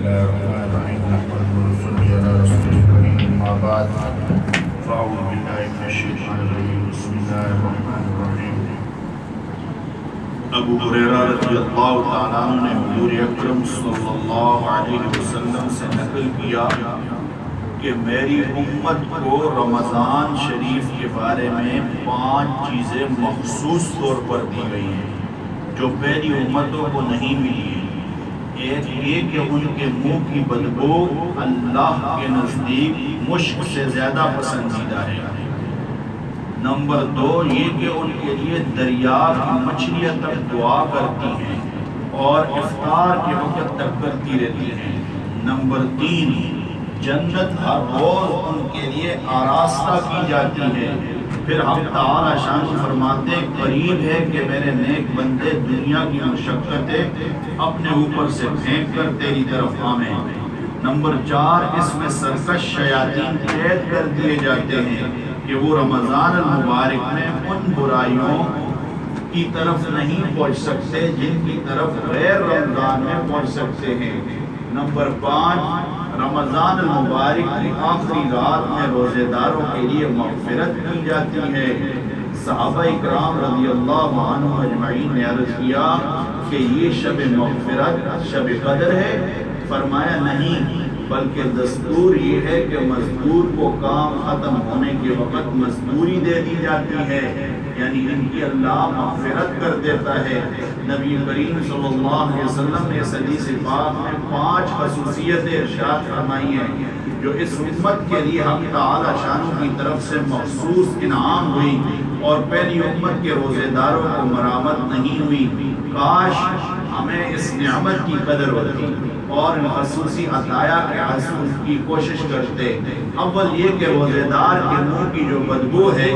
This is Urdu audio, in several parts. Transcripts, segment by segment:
الله الرحمن الرحيم نحمده ونصلي على رسوله الكريم أما بعد فأعوذ بالله من الشيطان الرجيم بسم الله الرحمن الرحيم ابو ہریرہ رضی اللہ تعالیٰ عنہ نے حضور اکرم صلی اللہ علیہ وسلم سے نقل کیا کہ میری امت کو رمضان شریف کے بارے میں 5 چیزیں مخصوص طور پر دی گئی ہیں جو پہلی امتوں کو نہیں ملی ہیں۔ ایک یہ کہ ان کے منہ کی بدبو اللہ کے نزدیک مشک سے زیادہ پسندیدہ ہے۔ نمبر 2 یہ کہ ان کے لیے دریا کی مچھلیاں تک دعا کرتی ہیں اور افطار کے وقت تک کرتی رہتی ہیں۔ نمبر 3 جنت ہر روز ان کے لیے آراستہ کی جاتی ہے۔ پھر ہم تعالی شان فرماتے قریب ہے کہ میرے نیک بندے دنیا کی مشقتیں اپنے اوپر سے پھینک کر تیری طرف آمیں۔ نمبر 4 اس میں سرکش شیاطین قید کر دیے جاتے ہیں کہ وہ رمضان المبارک میں ان برائیوں کی طرف نہیں پہنچ سکتے جن کی طرف غیر رمضان میں پہنچ سکتے ہیں۔ نمبر 5 رمضان المبارک کی آخری رات میں روزے داروں کے لیے مغفرت کی جاتی ہے۔ صحابہ اکرام رضی اللہ عنہ اجمعین نے عرض کیا کہ یہ شب مغفرت شب قدر ہے؟ فرمایا نہیں، بلکہ دستور یہ ہے کہ مزدور کو کام ختم ہونے کے وقت مزدوری دے دی جاتی ہے، یعنی ان کی اللہ مغفرت کر دیتا ہے۔ نبی کریم صلی اللہ علیہ وسلم نے اس حدیث پاک میں 5 خصوصیتیں ارشاد فرمائی ہیں جو اس امت کے لیے حق تعالی شانوں کی طرف سے مخصوص انعام ہوئی اور پہلی امت کے روزے داروں کو مرامت نہیں ہوئی۔ کاش ہمیں اس نعمت کی قدر ہوتی اور ان خصوصی عطایا کے حصول کی کوشش کرتے۔ اول یہ کہ روزے دار کے منہ کی جو بدبو ہے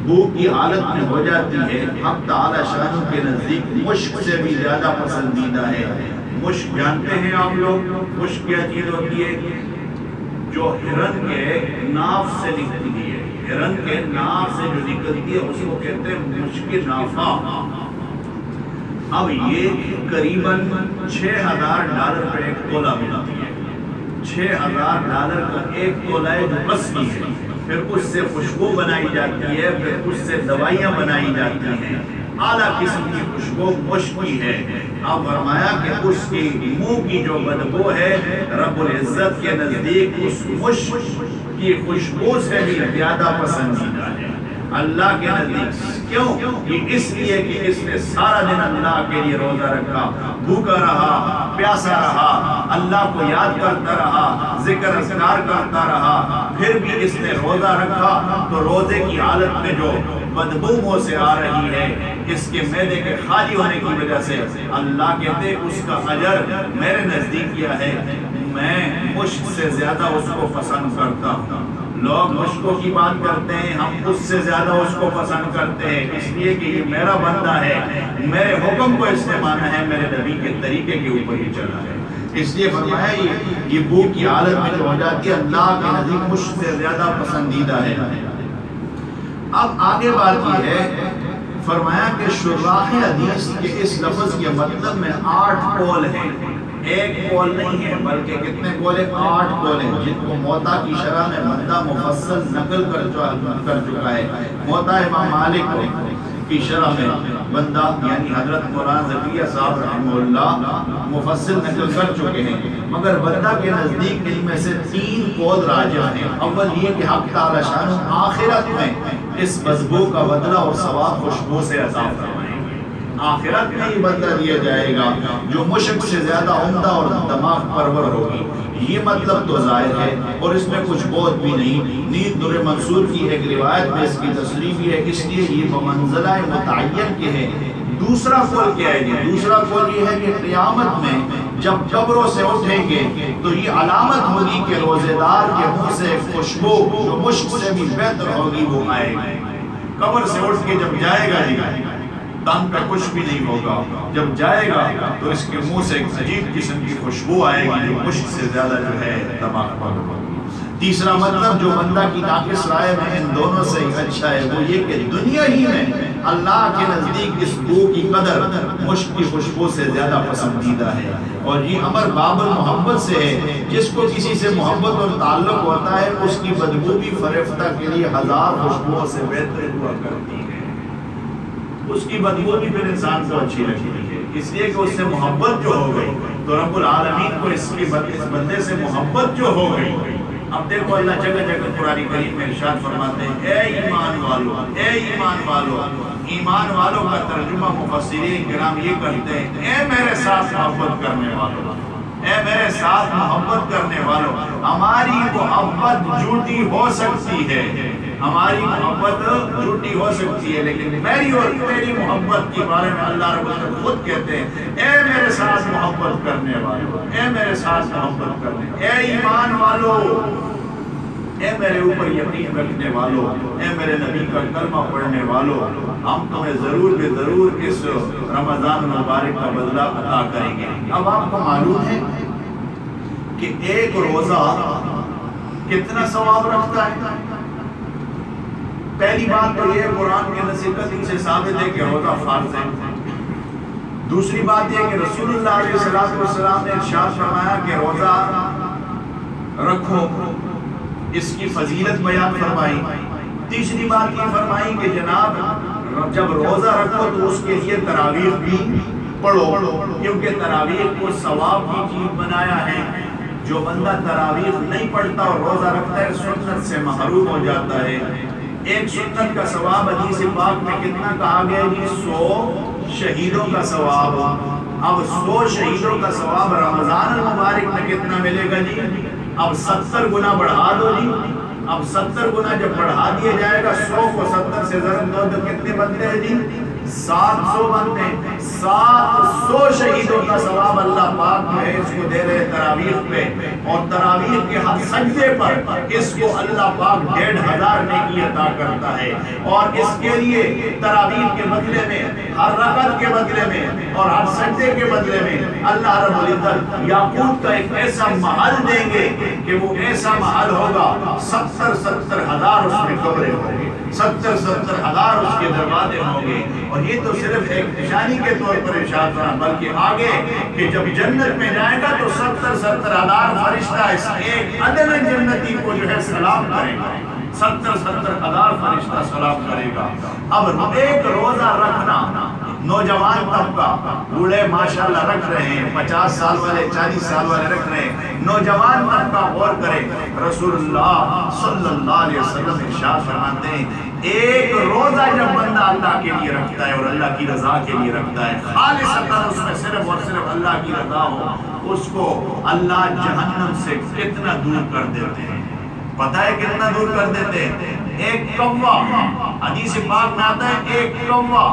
بو کی حالت میں ہو جاتی ہے، حق تعالی شانوں کے نزدیک مشک سے بھی زیادہ پسندیدہ ہے۔ مشک جانتے ہیں آپ لوگ مشک کیا چیز ہوتی ہے؟ جو ہرن کے ناف سے نکلتی ہے، ہرن کے ناف سے جو نکلتی ہے اس کو کہتے ہیں مشک نافہ۔ اب یہ قریباً $6000 پہ 1 تولہ ملتی ہے۔ $6000 کا 1 تولہ ہے جو قصبی ہے، پھر اس سے خوشبو بنائی جاتی ہے، پھر اس سے دوائیاں بنائی جاتی ہیں، اعلیٰ قسم کی خوشبو مشک کی ہے۔ اب فرمایا کہ اس کی منہ کی جو بدبو ہے رب العزت کے نزدیک اس مشک کی خوشبو سے بھی زیادہ پسندیدہ ہے اللہ کے نزدیک۔ کیوں؟ یہ اس لیے کہ اس نے سارا دن اللہ کے لیے روزہ رکھا، بھوکا رہا، پیاسا رہا، اللہ کو یاد کرتا رہا، ذکر اذکار کرتا رہا، پھر بھی اس نے روزہ رکھا تو روزے کی حالت میں جو بدبو منہ سے آ رہی ہے اس کے معدے کے خالی ہونے کی وجہ سے اللہ کہتے اس کا اجر میرے نزدیک کیا ہے، میں مشک سے زیادہ اس کو پسند کرتا ہوں۔ لوگ مشکوں کی بات کرتے ہیں، ہم اس سے زیادہ اس کو پسند کرتے ہیں اس لیے کہ یہ میرا بندہ ہے، میرے حکم کو اس نے مانا ہے، میرے نبی کے طریقے کے اوپر ہی چلا ہے، اس لیے فرمایا یہ بو کی حالت میں جو ہو جاتی ہے اللہ کے نزدیک مشک سے زیادہ پسندیدہ ہے۔ اب آگے بات یہ ہے، فرمایا کہ شراح حدیث کے اس لفظ کے مطلب میں 8 قول ہیں، 1 قول نہیں ہے بلکہ کتنے قول ہیں؟ 8 قول ہیں، جن کو موطا کی شرح میں بندہ مفصل نقل کر چکا ہے۔ موطا امام مالک کی شرح میں بندہ یعنی حضرت مولانا زکریا صاحب رحمہ اللہ مفصل نقل کر چکے ہیں، مگر بندہ کے نزدیک ان میں سے 3 قول راجح ہیں۔ اول یہ کہ حق تعالی شان آخرت میں اس بدبو کا بدلہ اور ثواب خوشبو سے عطا فرمائیں گے، آخرت میں ہی بدلہ دیا جائے گا جو مشک سے زیادہ عمدہ اور دماغ پرور ہوگی۔ یہ مطلب تو ظاہر ہے اور اس میں کچھ بہت بھی نہیں۔ نیت در منصور کی ایک روایت میں اس کی تصریح بھی ہے، اس لیے یہ بمنزلہ متعین کے ہے۔ دوسرا قول کیا ہے؟ دوسرا قول یہ ہے کہ قیامت میں جب قبروں سے اٹھیں گے تو یہ علامت ہوگی کہ روزے دار کے منہ سے خوشبو جو مشک سے بھی بہتر ہوگی وہ آئے گی۔ قبر سے اٹھ کے جب جائے گا تن پہ کچھ بھی نہیں ہوگا، جب جائے گا تو اس کے منہ سے ایک عجیب قسم کی خوشبو آئے گی جو مشک سے زیادہ جو ہے دماغ پر ہوگی۔ تیسرا مطلب جو بندہ کی ناقص رائے میں ان دونوں سے اچھا ہے وہ یہ کہ دنیا ہی میں اللہ کے نزدیک اس بو کی قدر مشک کی خوشبو سے زیادہ پسندیدہ ہے، اور یہ امر باب المحبت سے ہے۔ جس کو کسی سے محبت اور تعلق ہوتا ہے اس کی بدبو بھی فرفتہ کے لیے 1000 خوشبوؤں سے بہتر ہوا کرتی ہے، اس کی بدبو بھی پھر انسان کو اچھی لگتی ہے، اس لیے کہ اس سے محبت جو ہو گئی تو رب العالمین کو اس بندے سے محبت جو ہو گئی۔ اب دیکھو اللہ جگہ جگہ قرآن کریم میں ارشاد فرماتے ہیں اے ایمان والو، اے ایمان والو۔ ایمان والوں کا ترجمہ مفسرین کرام یہ کرتے ہیں اے میرے ساتھ محبت کرنے والوں، اے میرے ساتھ محبت کرنے والوں۔ ہماری محبت جھوٹی ہو سکتی ہے، ہماری محبت جھوٹی ہو سکتی ہے، لیکن میری اور تیری محبت کے بارے میں اللہ رب العزت خود کہتے ہیں اے میرے ساتھ محبت کرنے والوں، اے میرے ساتھ محبت کرنے، اے ایمان والوں، اے میرے اوپر یقین رکھنے والوں، اے میرے نبی کا کلمہ پڑھنے والوں، ہم تمہیں ضرور بے ضرور اس رمضان مبارک کا بدلہ عطا کریں گے۔ اب آپ کو معلوم ہے کہ ایک روزہ کتنا ثواب رکھتا ہے؟ پہلی بات تو یہ قرآن کے نص قدیم سے ثابت ہے کہ روزہ فرض ہے۔ دوسری بات یہ کہ رسول اللہ علیہ السلام نے ارشاد فرمایا کہ روزہ رکھو، اس کی فضیلت بیان فرمائی۔ تیسری بات یہ فرمائی کہ جناب جب روزہ رکھو تو اس کے لیے تراویح بھی پڑھو، کیونکہ تراویح کو ثواب کی چیز بنایا ہے۔ جو بندہ تراویح نہیں پڑھتا اور روزہ رکھتا ہے سنت سے محروم ہو جاتا ہے۔ ایک سنت کا ثواب حدیث پاک میں کتنا کہا گیا جی؟ 100 شہیدوں کا ثواب۔ اب 100 شہیدوں کا ثواب رمضان المبارک میں کتنا ملے گا جی؟ اب 70 گنا بڑھا دو جی، اب 70 گنا جب بڑھا دیا جائے گا 100 کو 70 سے ضرب دو تو کتنے بنتے ہیں جی؟ 700 بنتے ہیں۔ 700 شہیدوں کا ثواب اللہ پاک ہے اس کو دے رہے تراویح پہ، اور تراویح کے ہر سجدے پر اس کو اللہ پاک 1500 نیکی عطا کرتا ہے، اور اس کے لیے تراویح کے بدلے میں، ہر رکعت کے بدلے میں اور ہر سجدے کے بدلے میں اللہ رب العزت یاقوت کا ایک ایسا محل دیں گے کہ وہ ایسا محل ہوگا 70 ہزار اس میں قبریں ہوں گے، 70 ہزار اس کے دروازے ہوں گے۔ اور یہ تو صرف ایک نشانی کے طور پر ارشاد کرنا، بلکہ آگے کہ جب جنت میں جائے گا تو 70 ہزار فرشتہ اس ایک عدل جنتی کو جو ہے سلام کرے گا، 70 ہزار فرشتہ سلام کرے گا۔ اب ایک روزہ رکھنا نوجوان طبقہ، بوڑھے ماشاءاللہ رکھ رہے ہیں، 50 سال والے 40 سال والے رکھ رہے ہیں، نوجوان طبقہ غور کرے۔ رسول اللہ صلی اللہ علیہ وسلم ارشاد فرماتے ہیں ایک روزہ جب بندہ اللہ کے لیے رکھتا ہے اور اللہ کی رضا کے لیے رکھتا ہے، خالصتاً اس میں صرف اور صرف اللہ کی رضا ہو، اس کو اللہ جہنم سے کتنا دور کر دیتے ہیں۔ پتہ ہے کتنا دور کر دیتے ہیں؟ ایک کوا، حدیث پاک میں آتا ہے ایک کوا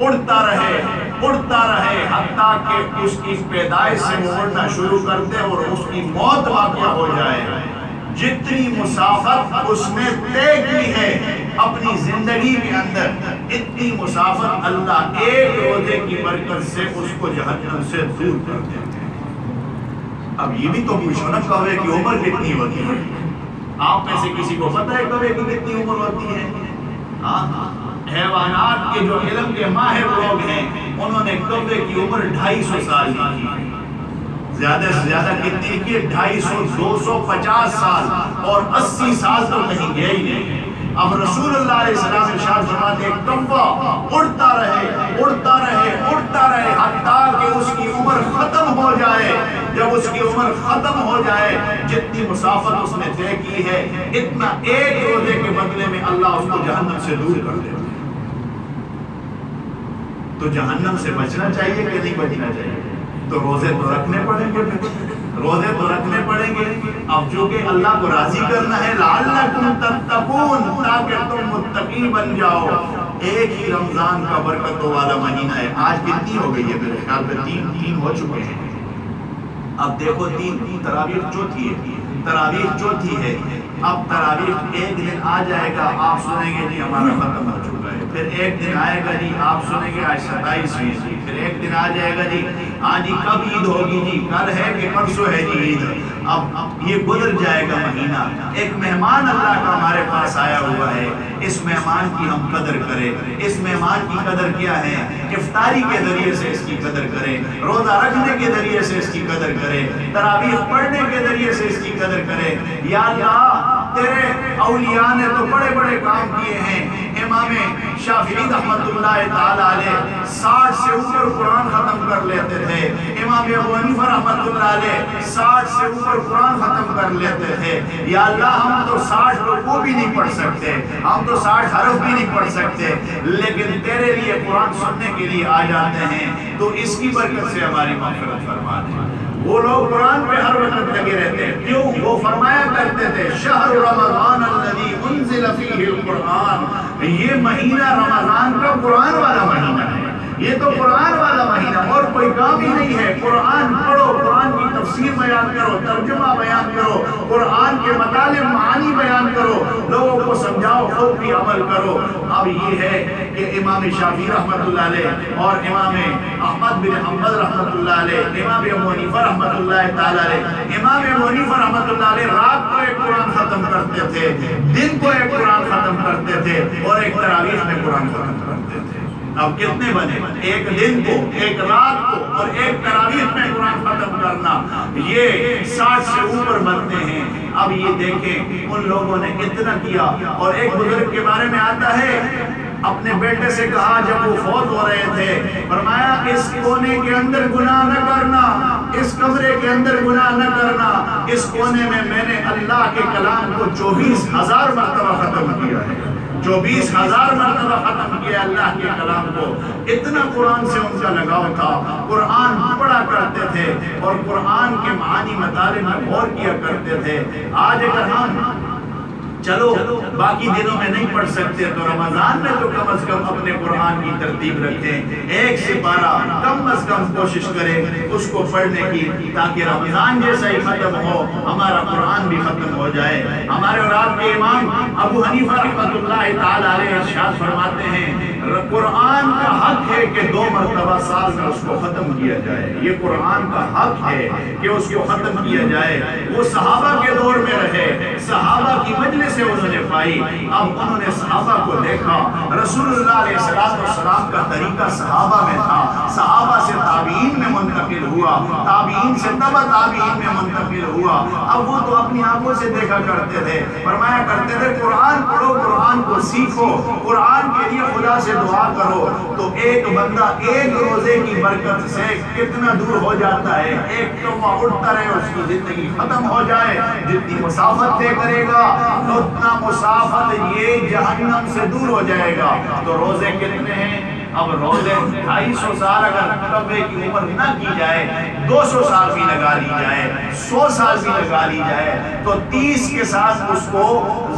اڑتا رہے حتیٰ کہ اس کی پیدائش سے وہ اڑنا شروع کر دے اور اس کی موت واقع ہو جائے۔ جتنی مسافت اس نے طے کی ہے اپنی زندگی کے اندر، اتنی مسافت اللہ ایک روزے کی برکت سے اس کو جہنم سے دور کر دیتے ہیں۔ اب یہ بھی تو پوچھو نا کوے کی عمر کتنی ہوتی ہے؟ آپ میں سے کسی کو پتہ ہے کوے کی کتنی عمر ہوتی ہے؟ حیوانات کے جو علم کے ماہر لوگ ہیں انہوں نے کوے کی عمر 250 سال لکھی، زیادہ سے زیادہ کتنی لکھی ہے؟ 250، 250 سال، اور 80 سال تو کہیں گئے ہی نہیں۔ اب رسول اللہ علیہ السلام ارشاد فرماتے ہیں کوا اڑتا رہے حتیٰ کہ اس کی عمر ختم ہو جائے۔ جب اس کی عمر ختم ہو جائے، جتنی مسافت اس نے طے کی ہے اتنا ایک روزے کے بدلے میں اللہ اس کو جہنم سے دور کر دیتا ہے۔ تو جہنم سے بچنا چاہیے کہ نہیں بچنا چاہیے؟ تو روزے تو رکھنے پڑیں گے، روزے تو رکھنے پڑیں گے۔ اب جو کہ اللہ کو راضی کرنا ہے، لعلکم تتقون، تاکہ تم متقی بن جاؤ۔ ایک ہی رمضان کا برکتوں والا مہینہ ہے۔ آج کتنی ہو گئی ہے؟ میرے خیال میں تین ہو چکے ہیں۔ اب دیکھو تراویح چوتھی ہے۔ اب تراویح ایک دن آ جائے گا، آپ سنیں گے جی ہمارا ختم ہو چکا ہے، پھر ایک دن آئے گا جی آپ سنیں گے آج 27ویں جی، پھر ایک دن آ جائے گا جی ہاں جی کب عید ہوگی جی، کل ہے کہ پرسوں ہے جی عید، اب یہ گزر جائے گا مہینہ۔ ایک مہمان اللہ کا ہمارے پاس آیا ہوا ہے، اس مہمان کی ہم قدر کریں۔ اس مہمان کی قدر کیا ہے؟ افطاری کے ذریعے سے اس کی قدر کریں، روزہ رکھنے کے ذریعے سے اس کی قدر کریں، تراویح پڑھنے کے ذریعے سے اس کی قدر کریں۔ یا اللہ تیرے اولیاء نے تو بڑے بڑے کام کیے ہیں۔ امام شافعی رحمت اللہ تعالی علیہ 60 سے اوپر قرآن ختم کر لیتے تھے، امام ابو حنیفہ رحمت اللہ علیہ 60 سے اوپر قرآن ختم کر لیتے تھے۔ یا اللہ ہم تو 60 رکوع بھی نہیں پڑھ سکتے، ہم تو 60 حرف بھی نہیں پڑھ سکتے، لیکن تیرے لیے قرآن سننے کے لیے آ جاتے ہیں، تو اس کی برکت سے ہماری مغفرت فرما دے۔ وہ لوگ قرآن پہ ہر وقت لگے رہتے ہیں، کیوں؟ وہ فرمایا کرتے تھے شہر رمضان الذی انزل فیہ القرآن، یہ مہینہ رمضان کا قرآن والا مہینہ ہے، یہ تو قرآن والا مہینہ، اور کوئی کام ہی نہیں ہے۔ قرآن پڑھو، قرآن کی تفسیر بیان کرو، ترجمہ بیان کرو، قرآن کے مطالب معانی بیان کرو، لوگوں کو سمجھاؤ، خود بھی عمل کرو۔ اب یہ ہے کہ امام شافعی رحمت اللہ علیہ اور امام احمد بن حنبل رحمت اللہ علیہ، امام ابو حنیفہ رحمت اللہ تعالی علیہ، امام ابو حنیفہ رحمت اللہ علیہ رات کو ایک قرآن ختم کرتے تھے، دن کو ایک قرآن ختم کرتے تھے، اور ایک تراویح میں قرآن ختم کرتے تھے۔ اب کتنے بنے؟ ایک دن کو، ایک رات کو، اور ایک تراویح میں قرآن ختم کرنا، یہ 60 سے اوپر بنتے ہیں۔ اب یہ دیکھیں ان لوگوں نے اتنا کیا، اور ایک بزرگ کے بارے میں آتا ہے اپنے بیٹے سے کہا جب وہ فوت ہو رہے تھے، فرمایا اس کونے کے اندر گناہ نہ کرنا، اس کمرے کے اندر گناہ نہ کرنا، اس کونے میں نے اللہ کے کلام کو 24,000 مرتبہ ختم کیا ہے، 24,000 مرتبہ ختم کیا اللہ کے کلام کو۔ اتنا قرآن سے ان کا لگاؤ تھا، قرآن پڑھا کرتے تھے، اور قرآن کے معانی مطالب میں غور کیا کرتے تھے۔ آج اگر ہم چلو باقی دنوں میں نہیں پڑھ سکتے تو رمضان میں تو کم از کم اپنے قرآن کی ترتیب رکھیں، 1 سے 12 کم از کم کوشش کریں اس کو پڑھنے کی، تاکہ رمضان جیسا ہی ختم ہو ہمارا قرآن بھی ختم ہو جائے۔ ہمارے اور آپ کے امام ابو حنیفہ رحمت اللہ تعالی علیہ ارشاد فرماتے ہیں قرآن کا حق ہے کہ 2 مرتبہ سال میں اس کو ختم کیا جائے، یہ قرآن کا حق ہے کہ اس کو ختم کیا جائے۔ وہ صحابہ کے دور میں رہے، صحابہ کی مجلس سے انہوں نے پائی، اب انہوں نے صحابہ کو دیکھا، رسول اللہ علیہ السلام کا طریقہ صحابہ میں تھا، صحابہ سے تابعین میں منتقل ہوا، تابعین سے تبع تابعین میں منتقل ہوا۔ اب وہ تو اپنی آنکھوں سے دیکھا کرتے تھے، فرمایا کرتے تھے قرآن پڑھو، قرآن کو سیکھو، قرآن کے لیے خدا سے دعا کرو، تو ایک بندہ ایک روزے کی برکت سے کتنا دور ہو جاتا ہے۔ ایک توبہ اٹھتا رہے اس کی زندگی ختم ہو جائے، جتنی مسافت طے کرے گا اتنا مسافت یہ جہنم سے دور ہو جائے گا۔ تو روزے کتنے ہیں؟ اب روزے 250 سال اگر تقوی کی عمر نہ کی جائے، 200 سال بھی لگا لی جائے، 100 سال بھی لگا لی جائے، تو 30 کے ساتھ اس کو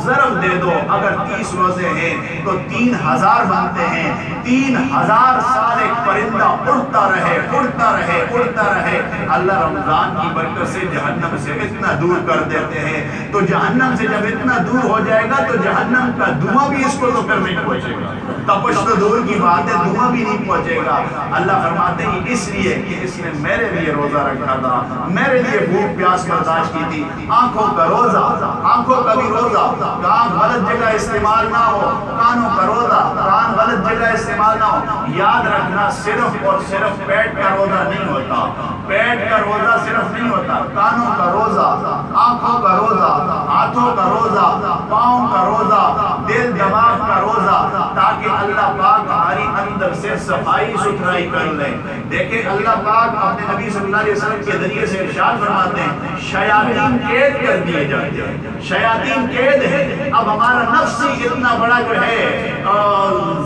ضرب دے دو، اگر 30 روزے ہیں تو 3000 بنتے ہیں۔ 3000 سال ایک پرندہ اڑتا رہے، اڑتا رہے، اڑتا رہے، اللہ رمضان کی برکت سے جہنم سے اتنا دور کر دیتے ہیں۔ تو جہنم سے جب اتنا دور ہو جائے گا تو جہنم کا دھواں بھی اس کو تو پھر نہیں پہنچے گا، تپش تو دور کی بات ہے، دھواں بھی نہیں پہنچے گا۔ اللہ فرماتے ہیں اس لیے کہ اس نے میرے لیے روزہ رکھا تھا، میرے لیے بھوک پیاس برداشت کی تھی۔ آنکھوں کا روزہ، آنکھوں کا بھی روزہ، کان غلط جگہ استعمال نہ ہو، کانوں کا روزہ، کان غلط جگہ استعمال نہ ہو۔ یاد رکھنا صرف اور صرف پیٹ کا روزہ نہیں ہوتا، پیٹ کا روزہ صرف نہیں ہوتا، کانوں کا روزہ، آنکھوں کا روزہ، ہاتھوں کا روزہ، پاؤں کا روزہ، دل دماغ کا روزہ، تاکہ اللہ پاک ہماری اندر سے صفائی ستھرائی کر لیں۔ دیکھیں اللہ پاک اپنے نبی صلی اللہ علیہ وسلم کے ذریعے سے ارشاد فرماتے ہیں شیاطین قید کر دیے جاتے ہیں، شیاطین قید ہے۔ اب ہمارا نفس ہی اتنا بڑا جو ہے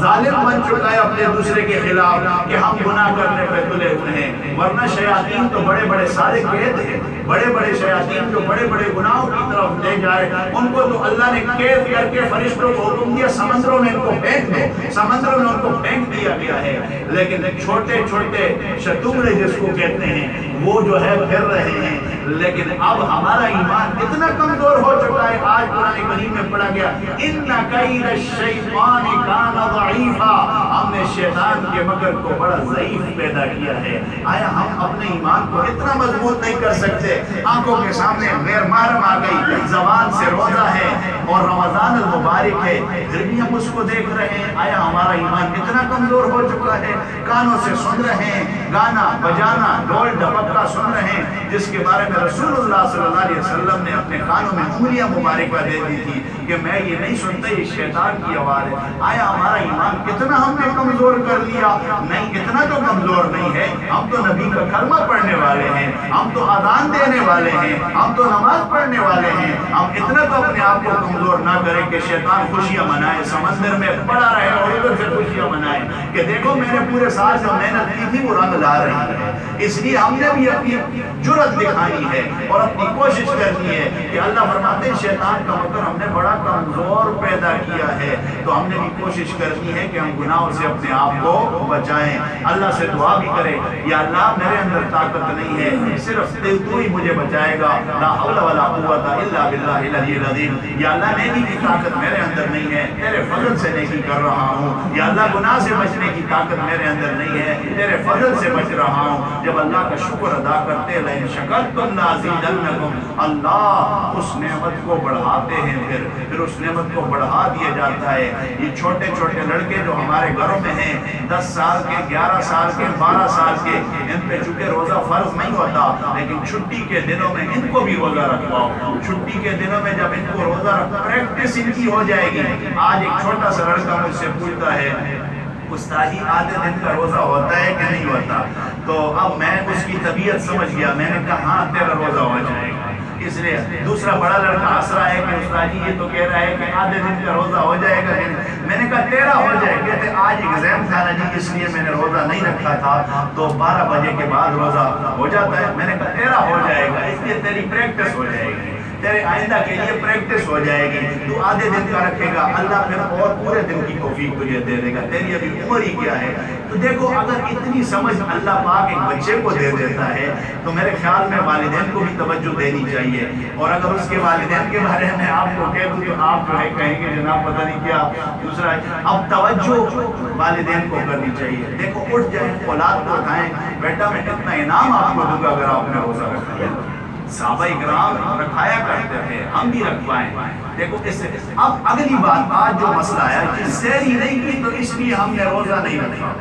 ظالم بن چکا ہے اپنے دوسرے کے خلاف کہ ہم گناہ کرنے پہ تلے ہوئے ہیں، ورنہ شیاطین تو بڑے بڑے سارے قید ہیں، بڑے بڑے شیاطین جو بڑے بڑے گناہوں کی طرف لے جائے ان کو تو اللہ نے قید کر کے فرشتوں کو حکم دیا سمندروں میں ان کو پھینک دو، سمندروں میں ان کو پھینک دیا گیا ہے۔ لیکن چھوٹے چھوٹے شتومرے جس کو کہتے ہیں وہ جو ہے پھر رہے ہیں، لیکن اب ہمارا ایمان اتنا کمزور ہو چکا ہے. آج قرآن کریم میں پڑھا گیا ان کید الشیطان کان ضعیفا. ہم نے شیطان کے مکر کو بڑا ضعیف پیدا کیا ہے. آیا ہم اپنے ایمان کو اتنا مضبوط نہیں کر سکتے؟ آنکھوں کے سامنے غیر محرم آ گئی، زبان سے روزہ ہے اور رمضان المبارک ہے، پھر بھی ہم اس کو دیکھ رہے ہیں. آیا ہمارا ایمان اتنا کمزور ہو چکا ہے؟ کانوں سے سن رہے ہیں گانا بجانا، ڈھول ڈھپکا سن رہے ہیں جس کے بارے میں رسول اللہ صلی اللہ علیہ وسلم نے اپنے کانوں میں انگلیاں مبارکہ دے دی تھی کہ میں یہ نہیں سنتا، یہ شیطان کی آواز ہے. آیا ہمارا ایمان کتنا ہم نے کمزور کر لیا؟ نہیں، اتنا تو کمزور نہیں ہے. ہم تو نبی کا کلمہ پڑھنے والے ہیں، ہم تو اذان دینے والے ہیں، ہم تو نماز پڑھنے والے ہیں. ہم اتنا تو اپنے آپ کو کمزور نہ کریں کہ شیطان خوشیاں منائے، سمندر میں پڑا رہے اور ادھر سے خوشیاں منائے کہ دیکھو میں نے پورے سال جو محنت کی تھی وہ رنگ لا رہی ہے. اس لیے ہم نے بھی اپنی جرأت دکھانی ہے اور اپنی کوشش کرنی ہے کہ اللہ فرماتے ہیں شیطان کا مکر ہم نے بڑا کمزور پیدا کیا ہے. تو ہم نے بھی کوشش کرنی ہے کہ ہم گناہوں سے اپنے آپ کو بچائیں. اللہ سے دعا بھی کریں یا اللہ میرے اندر طاقت نہیں ہے، صرف تو ہی مجھے بچائے گا. لا حول ولا قوت الا باللہ العلی العظیم. یا اللہ نیکی کی طاقت میرے اندر نہیں ہے، تیرے فضل سے نیکی کر رہا ہوں. یا اللہ گناہ سے بچنے کی طاقت میرے اندر نہیں ہے، تیرے فضل سے بچ رہا ہوں. جب اللہ کا شکر ادا کرتے لئن شکرتم لازیدنکم، اللہ اس نعمت کو بڑھاتے ہیں، پھر اس نعمت کو بڑھا دیا جاتا ہے. یہ چھوٹے چھوٹے لڑکے جو ہمارے گھروں میں ہیں، 10 سال کے، 11 سال کے، 12 سال کے، ان پہ چونکہ روزہ فرض نہیں ہوتا لیکن چھٹی کے دنوں میں ان کو بھی روزہ رکھواؤ. چھٹی کے دنوں میں جب ان کو روزہ رکھ پریکٹس ان کی ہو جائے گی. آج ایک چھوٹا سا لڑکا مجھ سے پوچھتا ہے استادی آدھے دن کا روزہ ہوتا ہے کہ نہیں ہوتا؟ تو اب میں اس کی طبیعت سمجھ گیا. میں نے کہا ہاں تیرا روزہ ہو جائے گا. اس لیے دوسرا بڑا لڑکا ہنس رہا ہے کہ استاد جی یہ تو کہہ رہا ہے کہ آدھے دن کا روزہ ہو جائے گا. میں نے کہا تیرا ہو جائے گا. کہتے آج ایگزام تھا نا جی اس لیے میں نے روزہ نہیں رکھا تھا تو 12 بجے کے بعد روزہ ہو جاتا ہے. میں نے کہا تیرا ہو جائے گا، اس لیے تیری پریکٹس ہو جائے گی، تیرے آئندہ کے لیے پریکٹس ہو جائے گی. تو آدھے دن کا رکھے گا، اللہ پھر اور پورے دن کی توفیق تجھے دے دے گا. تیری ابھی عمر ہی کیا ہے. تو دیکھو اگر اتنی سمجھ اللہ پاک ایک بچے کو دے دیتا ہے تو میرے خیال میں والدین کو بھی توجہ دینی چاہیے. اور اگر اس کے والدین کے بارے میں آپ کو کہہ دوں تو آپ جو ہے کہیں گے جناب پتہ نہیں کیا دوسرا ہے. اب توجہ والدین کو کرنی چاہیے. دیکھو اٹھ جائیں، اولاد کو اٹھائیں، بیٹا میں اتنا انعام آپ کو دوں گا اگر آپ نے روزہ رکھ لیا. صحابہ اکرام رکھایا کرتے تھے، ہم بھی رکھوائیں. دیکھو اس سے اب اگلی بات، آج جو مسئلہ آیا کہ سحری نہیں کی تو اس لیے ہم نے روزہ نہیں رکھا.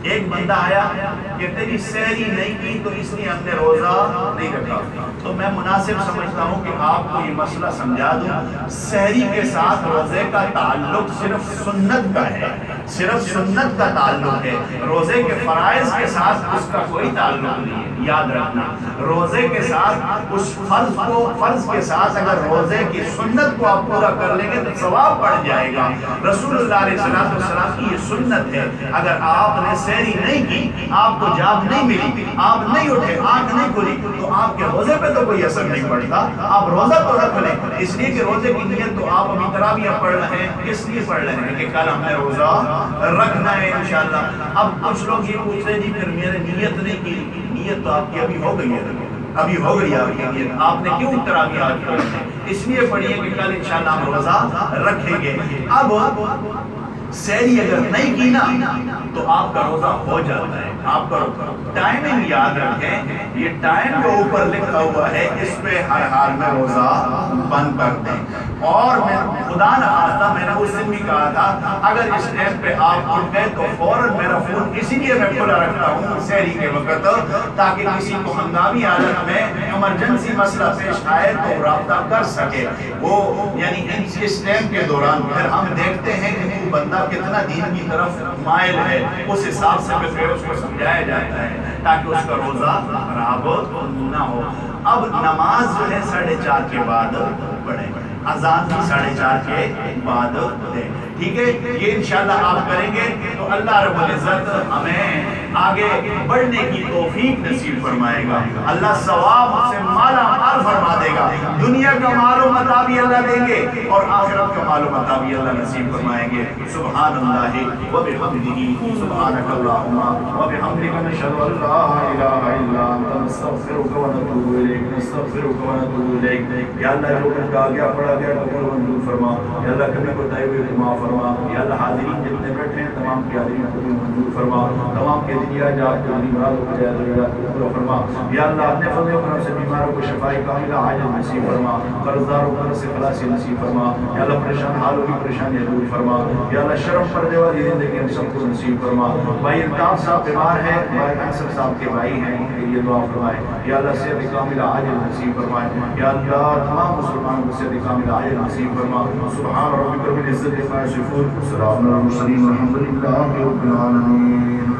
ایک بندہ آیا کہ تیری سحری نہیں کی تو اس لیے ہم نے روزہ نہیں رکھا. تو میں مناسب سمجھتا ہوں کہ آپ کو یہ مسئلہ سمجھا دوں. سحری کے ساتھ روزے کا تعلق صرف سنت کا ہے، صرف سنت کا تعلق ہے. روزے کے فرائض کے ساتھ اس کا کوئی تعلق نہیں ہے. یاد رکھنا روزے کے ساتھ اس فرض کے ساتھ اگر روزے کی سنت کو آپ پورا کر لیں گے تو ثواب بڑھ جائے گا. رسول اللہ علیہ السلام کی یہ سنت ہے. اگر آپ نے سحری نہیں کی، آپ کو جاب نہیں ملی، آپ نہیں اٹھے، آنکھ نہیں کھلی تو آپ کے روزے پہ تو کوئی اثر نہیں پڑتا. آپ روزہ تو رکھ لیں. اس لیے کہ روزے کی نیت تو آپ ابھی تراویح پڑھ رہے ہیں، اس لیے پڑھ رہے ہیں کہ کل ہم نے روزہ رکھنا ہے انشاءاللہ. اب کچھ لوگ یہ پوچھتے جی پھر میں نے نیت نہیں کی. نیت تو آپ کی ابھی ہو گئی ہے، ابھی ہو گئی آپ کی نیت. آپ نے کیوں تراویح آج پڑھی ہے؟ اس لیے پڑھیے کہ کل انشاءاللہ ہم روزہ رکھیں گے. اب سحری اگر نہیں کی نا تو آپ کا روزہ ہو جاتا ہے. آپ کا ٹائمنگ یاد رکھیں، یہ ٹائم جو اوپر لکھا ہوا ہے اس پہ ہر حال میں روزہ بند کر دیں. اور میں خدا نہ خواستہ میں نے اس دن بھی کہا تھا اگر اس ٹائم پہ آپ اٹھ گئے تو فوراً میرا فون اسی لیے میں کھلا رکھتا ہوں سحری کے وقت تاکہ کسی کو ہنگامی حالت میں ایمرجنسی مسئلہ پیش آئے تو رابطہ کر سکے. وہ یعنی اس ٹائم کے دوران پھر ہم دیکھتے ہیں کہ وہ بندہ کتنا دین کی طرف مائل ہے، اس حساب سے پھر اس کو سمجھایا جاتا ہے تاکہ اس کا روزہ خراب نہ ہو. اب نماز جو ہے 4:30 کے بعد پڑھیں، اذان بھی 4:30 کے بعد دیں. ٹھیک ہے، یہ انشاءاللہ آپ کریں گے تو اللہ رب العزت ہمیں آگے بڑھنے کی توفیق نصیب فرمائے گا، اللہ ثواب سے مالا مال فرما دے گا، دنیا کا مال و متاع بھی اللہ دیں گے اور آخرت کا مال و متاع بھی اللہ نصیب فرمائیں گے۔ سبحان اللہ و بحمدہ، سبحانک اللہم و بحمدک، نشہد ان لا الہ الا انت، نستغفرک و نتوب الیک، نستغفرک و نتوب الیک۔ یا اللہ جو کچھ کہا گیا پڑھا گیا قبول منظور فرما، یا اللہ کبھی بتائے ہوئے کو معاف فرما، یا اللہ حاضرین جتنے بیٹھے ہیں تمام کی حاضرین کو منظور فرما، تمام کے دنیا جات کو مرادوں کو جائز پورا فرما، یا اللہ اپنے فضل و کرم سے بیماروں کو شفاء کاملہ عاجل نصیب فرما، قرضداروں کو سے خلاصی نصیب فرما، یا اللہ پریشان حالوں کی پریشانیاں دور فرما، یا اللہ شرم پردے والی زندگی ہم سب کو نصیب فرما۔ بھائی الطاف صاحب بیمار ہیں، بھائی انصر صاحب کے بھائی ہیں، ان کے لیے دعا فرمائے، یا اللہ صحت کاملہ عاجل نصیب فرمائے، یا اللہ تمام مسلمانوں کو صحت کاملہ عاجل نصیب فرما۔ سبحان ربک رب العزت عما یصفون، وسلام علی المرسلین، والحمد للہ رب العالمین۔